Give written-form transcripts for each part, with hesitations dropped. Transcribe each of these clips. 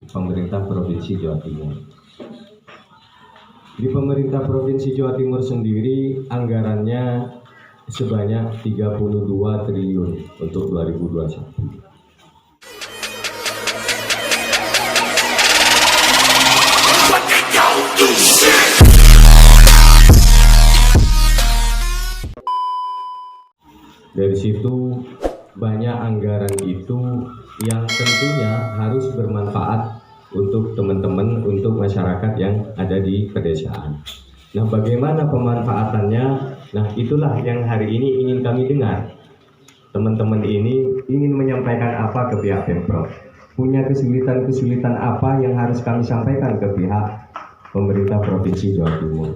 pemerintah Provinsi Jawa Timur. Di pemerintah Provinsi Jawa Timur sendiri anggarannya sebanyak 32 triliun untuk 2021. Dari situ banyak anggaran itu yang tentunya harus bermanfaat untuk teman-teman, untuk masyarakat yang ada di pedesaan. Nah, bagaimana pemanfaatannya? Nah, itulah yang hari ini ingin kami dengar. Teman-teman ini ingin menyampaikan apa ke pihak Pemprov? Punya kesulitan-kesulitan apa yang harus kami sampaikan ke pihak pemerintah Provinsi Jawa Timur?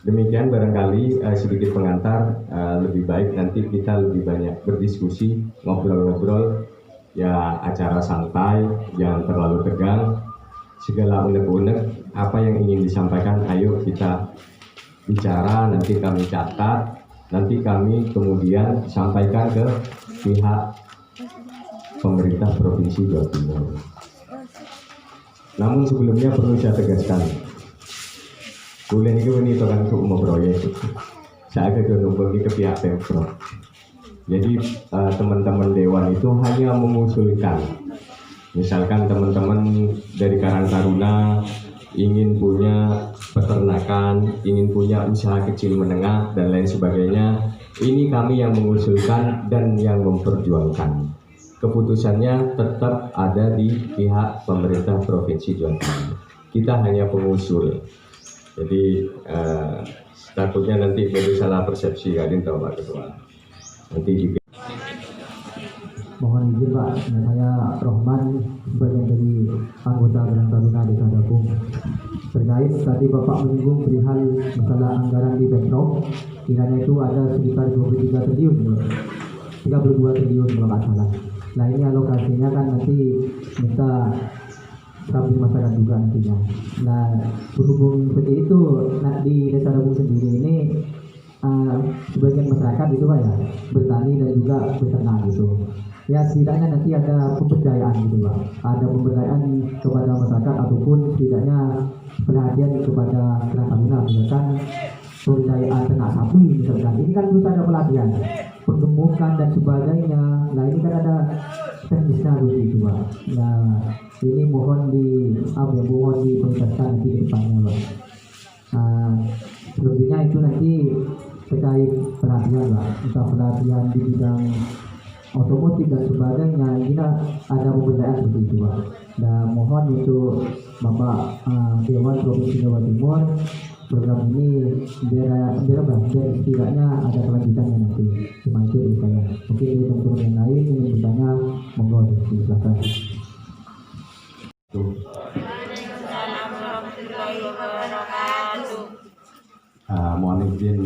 Demikian barangkali sedikit pengantar, lebih baik nanti kita lebih banyak berdiskusi, ngobrol-ngobrol, ya acara santai, jangan terlalu tegang, segala unek-unek, apa yang ingin disampaikan, ayo kita bicara, nanti kami catat, nanti kami kemudian sampaikan ke pihak pemerintah Provinsi Jawa Timur. Namun sebelumnya perlu saya tegaskan, bulan ini kan untuk proyek, saya akan menghubungi ke pihak Pemprov. Jadi teman-teman Dewan itu hanya mengusulkan, misalkan teman-teman dari Karang Taruna ingin punya peternakan, ingin punya usaha kecil menengah dan lain sebagainya, ini kami yang mengusulkan dan yang memperjuangkan. Keputusannya tetap ada di pihak pemerintah Provinsi Jawa Timur. Kita hanya pengusul. Jadi takutnya nanti jadi salah persepsi, Kadin tahu Pak Ketua. Nanti juga. Mohon izin Pak, saya Rohman, bagian dari anggota Karang Taruna Desa Dabung. Terkait tadi Bapak menyinggung perihal masalah anggaran di Pemprov, kiranya itu ada sekitar 23 triliun, 32 triliun kalau nggak salah. Nah ini alokasinya kan nanti minta kami masyarakat juga nantinya. Nah berhubung seperti itu, nah, di Desa Dabung sendiri ini sebagian masyarakat itu Pak ya bertani dan juga beternak gitu. Ya setidaknya nanti ada pemberdayaan gitu Pak. Ada pemberdayaan kepada masyarakat ataupun setidaknya perhatian kepada Karang Taruna, misalkan pemberdayaan ternak sapi misalkan. Ini kan bisa ada pelatihan, penggemukan dan sebagainya. Nah ini kan ada teknisnya gitu Pak. Nah ini mohon diprioritaskan nanti ke depannya Pak. Selebihnya itu nanti terkait pelatihan Pak, entah pelatihan di bidang otomotif dan sebagainya, ini ada pemberdayaan seperti itu Pak. Dan mohon untuk Bapak Dewan Provinsi Jawa Timur, program ini biar setidaknya ada kelanjutannya nanti. Cuma itu dari saya. Mungkin dari teman-teman yang lain ingin bertanya, monggo silakan. Mohon izin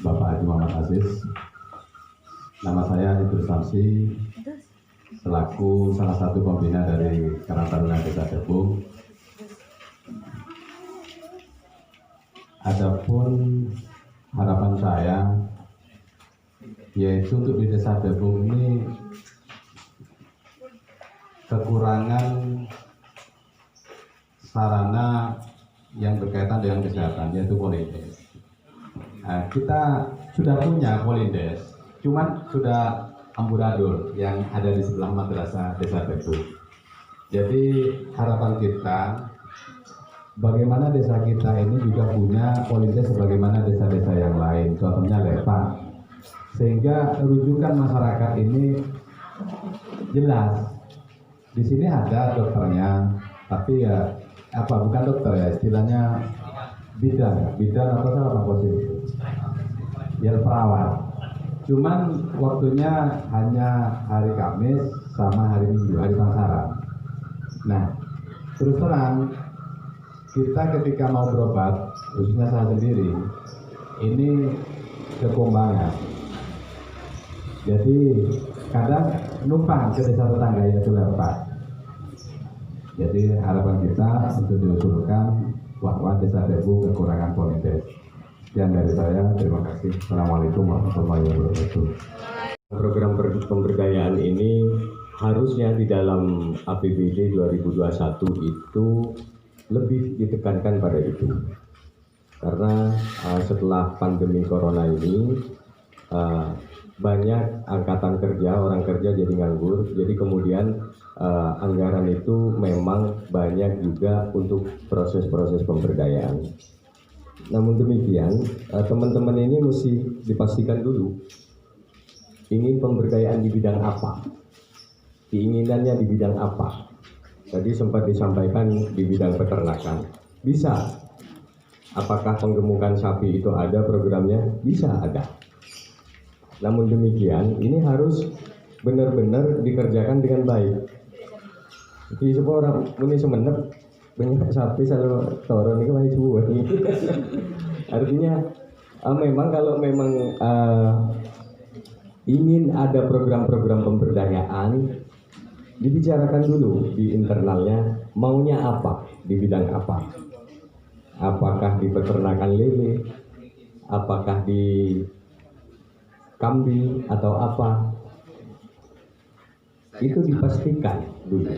Bapak Haji Muhammad Aziz. Nama saya Idrus Samsi, selaku salah satu pembina dari Karang Taruna Desa Dabung. Adapun harapan saya yaitu untuk di Desa Dabung ini kekurangan sarana yang berkaitan dengan kesehatan, yaitu Polindes. Nah, kita sudah punya Polindes, cuman sudah amburadul yang ada di sebelah madrasah Desa Dabung. Jadi harapan kita, bagaimana desa kita ini juga punya Polindes sebagaimana desa-desa yang lain, contohnya Lepak, sehingga rujukan masyarakat ini jelas. Di sini ada dokternya, tapi ya bukan dokter ya, istilahnya bidan atau apa posisi? Ya perawat. Cuman waktunya hanya hari Kamis sama hari Minggu, hari Pasaran. Nah, terus terang kita ketika mau berobat, khususnya saya sendiri, ini kekumbangan. Jadi kadang numpang ke desa tetangga yaitu Lepak. Jadi harapan kita untuk diusulkan bahwa Desa Dabung kekurangan Polindes. Sekian dari saya, terima kasih. Assalamualaikum warahmatullahi wabarakatuh. Program pemberdayaan ini harusnya di dalam APBD 2021 itu lebih ditekankan pada itu. Karena setelah pandemi corona ini banyak angkatan kerja, orang kerja jadi nganggur, jadi kemudian anggaran itu memang banyak juga untuk proses-proses pemberdayaan. Namun demikian, teman-teman ini mesti dipastikan dulu, ingin pemberdayaan di bidang apa, keinginannya di bidang apa. Tadi sempat disampaikan di bidang peternakan, bisa. Apakah penggemukan sapi itu ada programnya? Bisa ada. Namun demikian, ini harus benar-benar dikerjakan dengan baik. Jadi semua orang ini semenep banyak sapi selalu turun itu masih suwe. Artinya memang kalau memang ingin ada program-program pemberdayaan, dibicarakan dulu di internalnya maunya apa, di bidang apa. Apakah di peternakan lele, apakah di kambing atau apa, itu dipastikan dulu.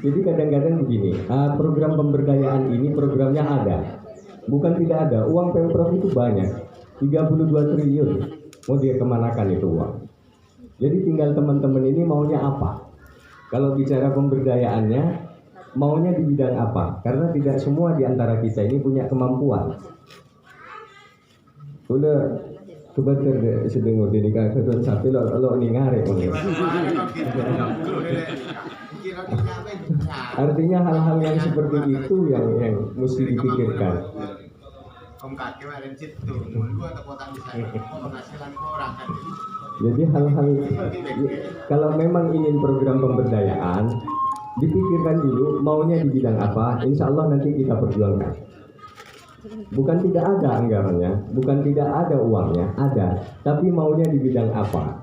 Jadi kadang-kadang begini, program pemberdayaan ini programnya ada, bukan tidak ada. Uang Pemprov itu banyak, 32 triliun. Mau dia kemanakan itu uang? Jadi tinggal teman-teman ini maunya apa. Kalau bicara pemberdayaannya, maunya di bidang apa? Karena tidak semua di antara kita ini punya kemampuan. Udah kebetulan sedang udah nikah kebetulan sapi lo ningare. Artinya hal-hal yang seperti itu yang mesti dipikirkan. Jadi hal-hal kalau memang ingin program pemberdayaan, dipikirkan dulu maunya di bidang apa. Insya Allah nanti kita perjuangkan. Bukan tidak ada anggarannya, bukan tidak ada uangnya, ada. Tapi maunya di bidang apa?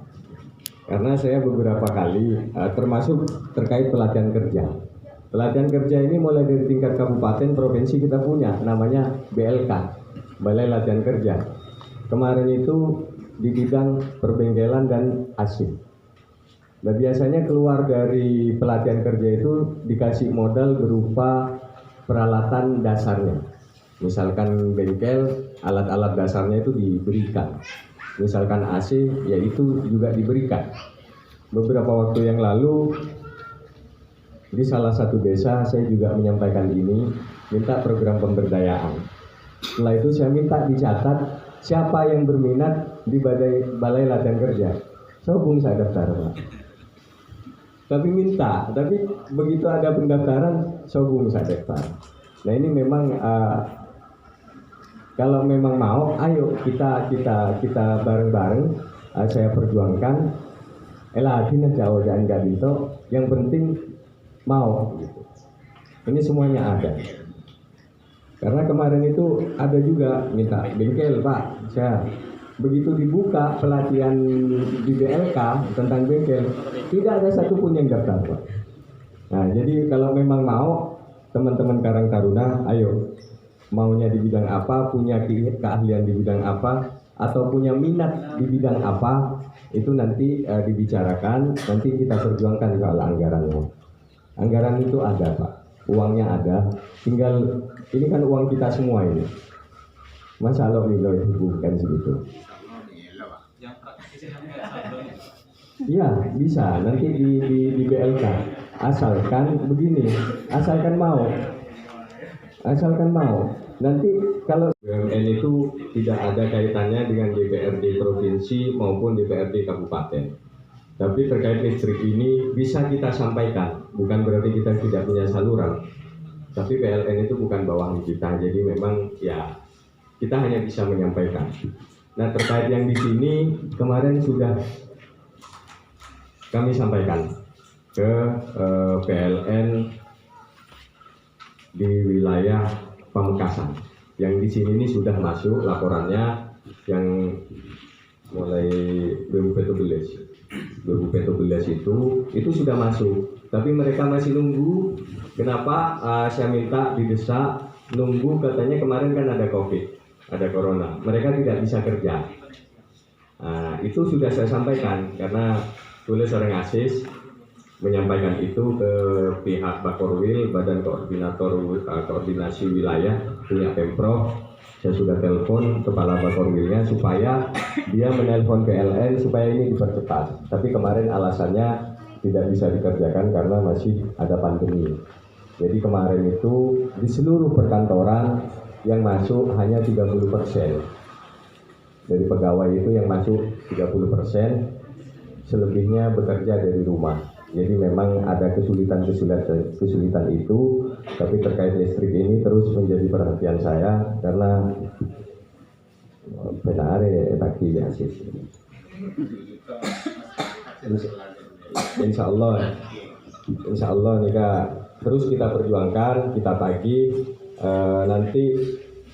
Karena saya beberapa kali, termasuk terkait pelatihan kerja. Pelatihan kerja ini mulai dari tingkat kabupaten, provinsi kita punya, namanya BLK, Balai Latihan Kerja. Kemarin itu di bidang perbengkelan dan asing. Nah biasanya keluar dari pelatihan kerja itu dikasih modal berupa peralatan dasarnya. Misalkan bengkel, alat-alat dasarnya itu diberikan. Misalkan AC, ya itu juga diberikan. Beberapa waktu yang lalu di salah satu desa saya juga menyampaikan ini, minta program pemberdayaan. Setelah itu saya minta dicatat siapa yang berminat di balai latihan kerja. Sobung saya daftar, Pak. Tapi begitu ada pendaftaran, sobung saya daftar. Nah ini memang kalau memang mau, ayo kita bareng-bareng. Saya perjuangkan. Hatinya jauh jangan gak gitu. Yang penting mau. Gitu. Ini semuanya ada. Karena kemarin itu ada juga minta bengkel, Pak. Saya begitu dibuka pelatihan di BLK tentang bengkel, tidak ada satupun yang daftar, Pak. Nah, jadi kalau memang mau, teman-teman Karang Taruna, ayo. Maunya di bidang apa, punya keahlian di bidang apa, atau punya minat di bidang apa, itu nanti dibicarakan, nanti kita perjuangkan soal anggarannya. Anggaran itu ada, Pak, uangnya ada, tinggal ini kan uang kita semua ini. Masa lo bukan segitu. Iya, bisa nanti di BLK. Asalkan begini, asalkan mau. Nanti kalau BUMN itu tidak ada kaitannya dengan DPRD provinsi maupun DPRD kabupaten. Tapi terkait listrik ini bisa kita sampaikan, bukan berarti kita tidak punya saluran. Tapi PLN itu bukan bawahan kita, jadi memang ya kita hanya bisa menyampaikan. Nah terkait yang di sini kemarin sudah kami sampaikan ke PLN di wilayah Pamekasan. Yang di sini ini sudah masuk laporannya yang mulai BUMN Village. 2017 itu sudah masuk, tapi mereka masih nunggu. Kenapa? Saya minta didesak, nunggu, katanya kemarin kan ada COVID, ada corona, mereka tidak bisa kerja. Itu sudah saya sampaikan, karena tulis orang ASIS menyampaikan itu ke pihak Bakorwil, Badan Koordinasi Wilayah punya Pemprov. Saya sudah telepon kepala Bakorwilnya supaya dia menelpon PLN supaya ini dipercepat. Tapi kemarin alasannya tidak bisa dikerjakan karena masih ada pandemi. Jadi kemarin itu di seluruh perkantoran yang masuk hanya 30%. Dari pegawai itu yang masuk 30%, selebihnya bekerja dari rumah. Jadi memang ada kesulitan itu, tapi terkait listrik ini terus menjadi perhatian saya karena benar tadi ASIS. Insya Allah nih Kak, terus kita perjuangkan, kita tagih. Nanti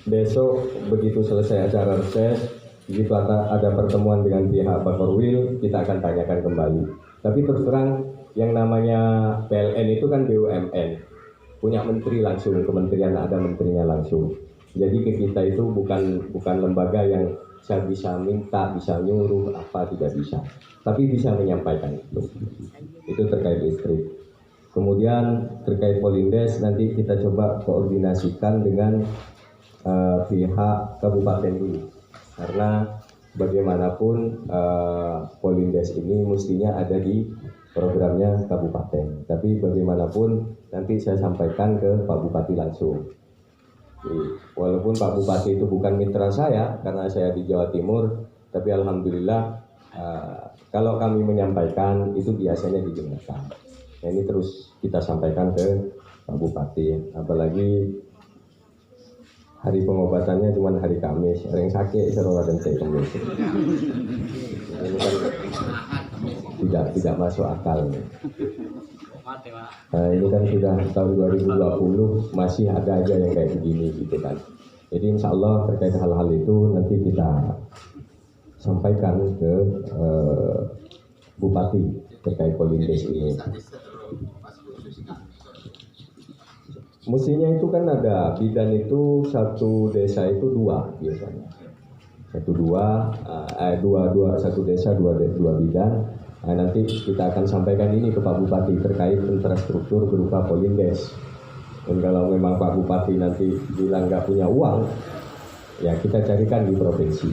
besok begitu selesai acara reses, begitu ada pertemuan dengan pihak Bakorwil, kita akan tanyakan kembali. Tapi terus terang, yang namanya PLN itu kan BUMN, punya menteri langsung, kementerian ada menterinya langsung. Jadi ke kita itu bukan lembaga yang saya bisa minta, bisa nyuruh apa, tidak bisa. Tapi bisa menyampaikan itu. Itu terkait listrik. Kemudian terkait Polindes nanti kita coba koordinasikan dengan pihak kabupaten dulu. Karena bagaimanapun Polindes ini mestinya ada di programnya kabupaten, tapi bagaimanapun nanti saya sampaikan ke Pak Bupati langsung. Walaupun Pak Bupati itu bukan mitra saya karena saya di Jawa Timur, tapi alhamdulillah kalau kami menyampaikan itu biasanya didengarkan. Nah, ini terus kita sampaikan ke Pak Bupati, apalagi hari pengobatannya cuma hari Kamis, orang sakit serolah dan Kamis. Ini kan tidak masuk akal. Ini kan sudah tahun 2020 masih ada aja yang kayak begini gitu kan. Jadi insya Allah terkait hal-hal itu nanti kita sampaikan ke Bupati terkait Polindes ini. Mestinya itu kan ada bidan itu satu desa itu dua biasanya. Satu desa dua bidan. Nah, nanti kita akan sampaikan ini ke Pak Bupati terkait infrastruktur berupa Polindes. Dan kalau memang Pak Bupati nanti bilang nggak punya uang, ya kita carikan di provinsi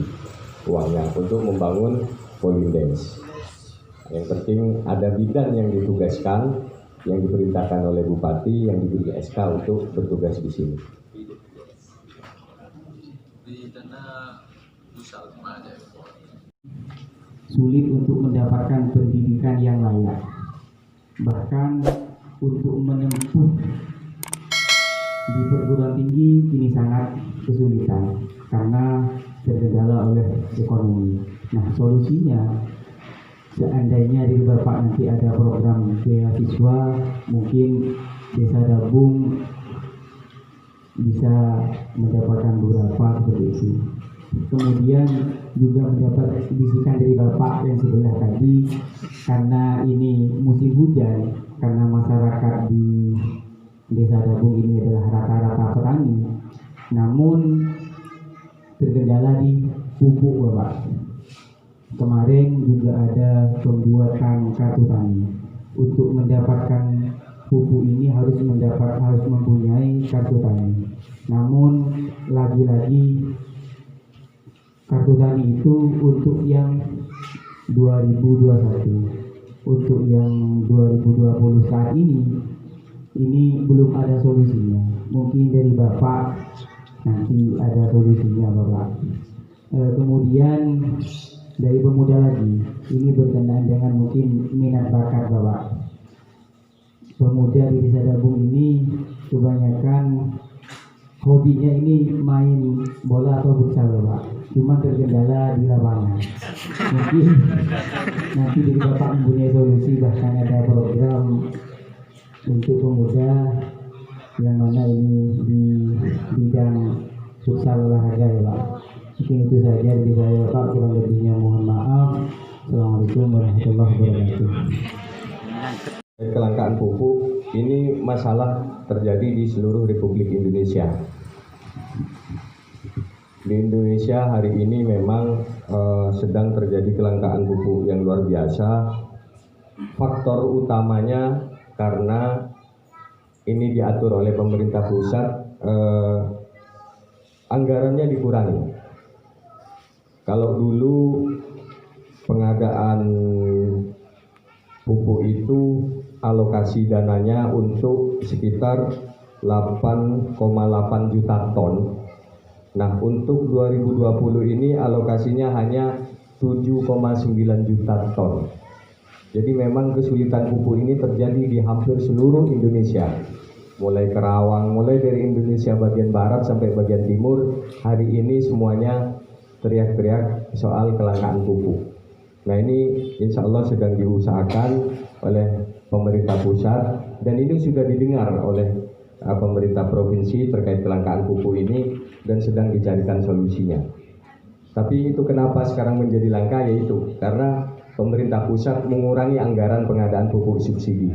uangnya untuk membangun Polindes. Yang penting ada bidan yang ditugaskan, yang diperintahkan oleh Bupati, yang diberi SK untuk bertugas di sini. Sulit untuk mendapatkan pendidikan yang layak, bahkan untuk menempuh di perguruan tinggi ini sangat kesulitan karena terkendala oleh ekonomi. Nah, solusinya seandainya di Bapak nanti ada program beasiswa, mungkin Desa Dabung bisa mendapatkan beberapa seperti itu. Kemudian juga mendapat bisikan dari Bapak yang sebelah tadi, karena ini musim hujan, karena masyarakat di Desa Dabung ini adalah rata-rata petani, namun terkendala di pupuk Bapak. Kemarin juga ada pembuatan kartu tani. Untuk mendapatkan pupuk ini harus mempunyai kartu tani. Namun lagi-lagi kartu tani itu untuk yang 2021, untuk yang 2020 saat ini belum ada solusinya. Mungkin dari Bapak nanti ada solusinya Bapak. Kemudian dari pemuda lagi, ini berkenaan dengan mungkin minat bakat Bapak. Pemuda di Desa Dabung ini kebanyakan hobinya ini main bola atau futsal Bapak, cuma terkendala di lapangan. Mungkin nanti dari Bapak mempunyai solusi, bahkan ada program untuk pemuda yang mana ini di bidang futsal olahraga ya Pak. Mungkin itu saja dari saya Pak, kurang lebihnya mohon maaf. Assalamualaikum warahmatullahi wabarakatuh. Kelangkaan pupuk ini masalah terjadi di seluruh Republik Indonesia. Di Indonesia hari ini memang sedang terjadi kelangkaan pupuk yang luar biasa. Faktor utamanya karena ini diatur oleh pemerintah pusat, anggarannya dikurangi. Kalau dulu pengadaan pupuk itu alokasi dananya untuk sekitar 8,8 juta ton. Nah, untuk 2020 ini alokasinya hanya 7,9 juta ton. Jadi memang kesulitan pupuk ini terjadi di hampir seluruh Indonesia. Mulai Kerawang, mulai dari Indonesia bagian barat sampai bagian timur, hari ini semuanya teriak-teriak soal kelangkaan pupuk. Nah, ini insya Allah sedang diusahakan oleh pemerintah pusat dan ini sudah didengar oleh pemerintah provinsi terkait kelangkaan pupuk ini dan sedang dicarikan solusinya. Tapi itu kenapa sekarang menjadi langka, yaitu karena pemerintah pusat mengurangi anggaran pengadaan pupuk subsidi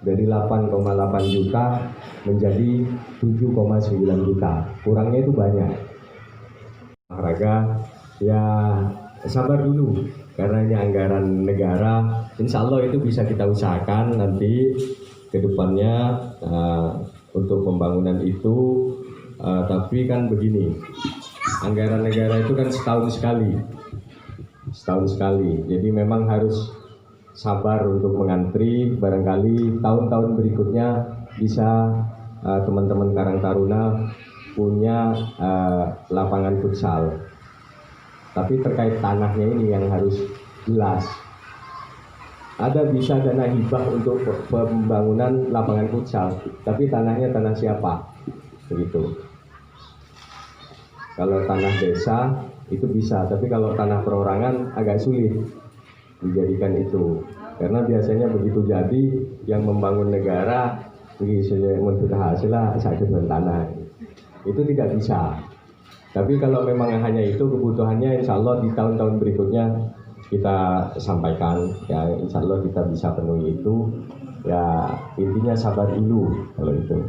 dari 8,8 juta menjadi 7,9 juta. Kurangnya itu banyak. Olahraga ya sabar dulu karena ini anggaran negara. Insya Allah itu bisa kita usahakan nanti ke depannya untuk pembangunan itu. Tapi kan begini, anggaran negara itu kan setahun sekali. Jadi memang harus sabar untuk mengantri. Barangkali tahun-tahun berikutnya bisa teman-teman Karang Taruna punya lapangan futsal. Tapi terkait tanahnya ini yang harus jelas. Ada bisa dana hibah untuk pembangunan lapangan futsal, tapi tanahnya tanah siapa? Begitu. Kalau tanah desa itu bisa, tapi kalau tanah perorangan agak sulit dijadikan itu. Karena biasanya begitu jadi yang membangun negara menurut hasil sakit tanah. Itu tidak bisa. Tapi kalau memang hanya itu kebutuhannya, insya Allah di tahun-tahun berikutnya kita sampaikan, ya insya Allah kita bisa penuhi itu. Ya intinya sabar dulu kalau itu.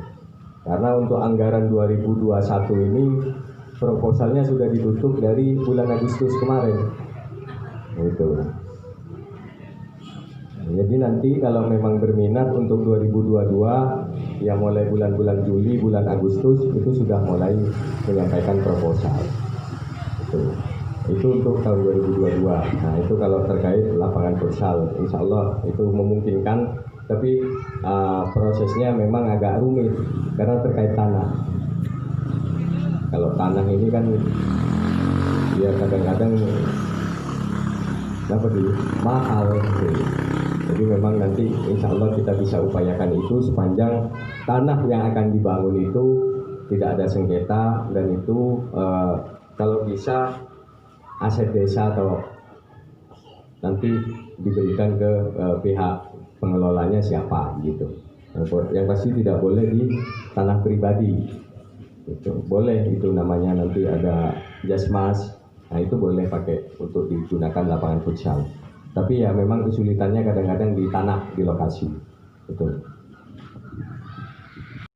Karena untuk anggaran 2021 ini proposalnya sudah ditutup dari bulan Agustus kemarin. Gitu. Jadi nanti kalau memang berminat untuk 2022, ya mulai bulan-bulan Juli, bulan Agustus itu sudah mulai menyampaikan proposal. Itu untuk tahun 2022. Nah itu kalau terkait lapangan futsal, insya Allah itu memungkinkan. Tapi prosesnya memang agak rumit karena terkait tanah. Kalau tanah ini kan ya kadang-kadang mahal. Jadi memang nanti insya Allah kita bisa upayakan itu sepanjang tanah yang akan dibangun itu tidak ada sengketa dan itu kalau bisa aset desa atau nanti diberikan ke pihak pengelolanya siapa gitu. Yang pasti tidak boleh di tanah pribadi. Gitu. Boleh itu namanya nanti ada jasmas. Nah itu boleh pakai untuk digunakan lapangan futsal. Tapi ya memang kesulitannya kadang-kadang di tanah, di lokasi. Betul.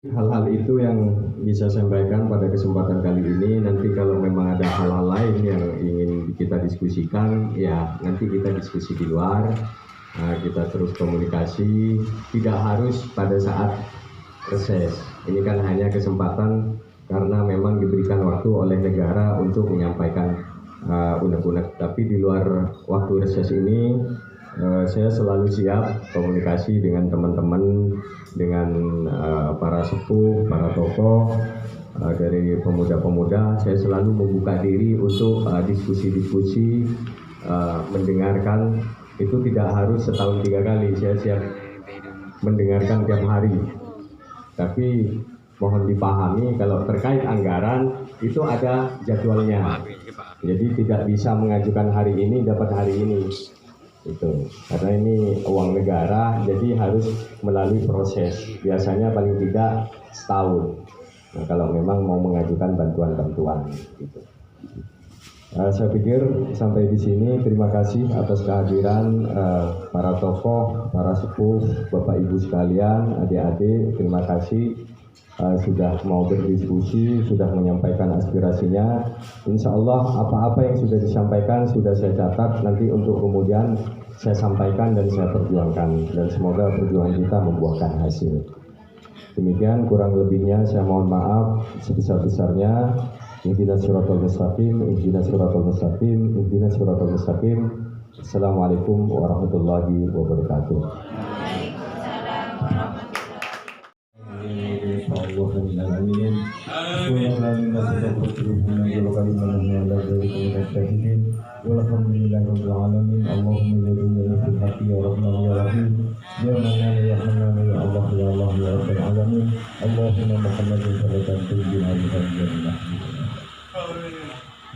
Hal-hal itu yang bisa saya sampaikan pada kesempatan kali ini. Nanti kalau memang ada hal-hal lain yang ingin kita diskusikan, ya nanti kita diskusi di luar. Nah, kita terus komunikasi. Tidak harus pada saat reses. Ini kan hanya kesempatan karena memang diberikan waktu oleh negara untuk menyampaikan unek-unek. Tapi di luar waktu reses ini saya selalu siap komunikasi dengan teman-teman, dengan para sepuh, para tokoh dari pemuda-pemuda. Saya selalu membuka diri untuk diskusi-diskusi, mendengarkan. Itu tidak harus setahun 3 kali. Saya siap mendengarkan tiap hari. Tapi mohon dipahami kalau terkait anggaran itu ada jadwalnya. Jadi tidak bisa mengajukan hari ini dapat hari ini. Itu karena ini uang negara, jadi harus melalui proses. Biasanya paling tidak setahun. Nah, kalau memang mau mengajukan bantuan-bantuan gitu. Saya pikir sampai di sini. Terima kasih atas kehadiran para tokoh, para sepuh, Bapak Ibu sekalian, adik-adik. Terima kasih sudah mau berdiskusi, sudah menyampaikan aspirasinya. Insya Allah apa-apa yang sudah disampaikan sudah saya catat. Nanti untuk kemudian saya sampaikan dan saya perjuangkan. Dan semoga perjuangan kita membuahkan hasil. Demikian kurang lebihnya saya mohon maaf sebesar-besarnya. Ihdinas siratal mustaqim, ihdinas siratal mustaqim, ihdinas siratal mustaqim. Assalamualaikum warahmatullahi wabarakatuh.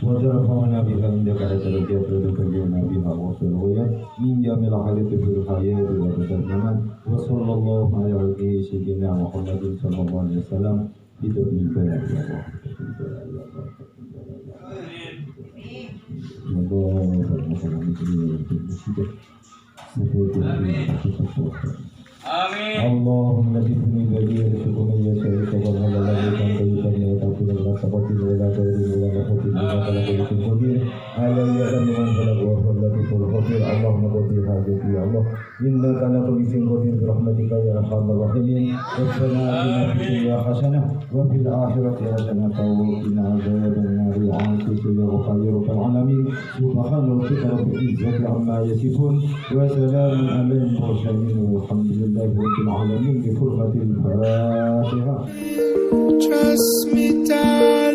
وترفعنا بها عندك على درجات وتكلمنا بها وصل الغيات من جميع الحياة في الحياة وبعد الممات وصلى الله على سيدنا محمد صلى الله عليه وسلم بتوفيق يا الله. اللهم لتكن بديع لتكن يسعي تقبل الله كان طيبا يا تغفر الله تقبل ولا تغفر ولا نقبل بما خلق لكم قدير على يدا من خلق وفضل لكم الخطير اللهم قضي حاجتي يا الله انك على كل شيء قدير برحمتك يا ارحم الراحمين ربنا اتنا في الدنيا حسنه وفي الاخره حسنه وقنا عذاب النار وعافيك يا غفار يا رب العالمين سبحان ربك رب العزه عما يصفون وسلام على المرسلين والحمد لله رب العالمين بحرمة الفاتحة. Trust me, darling.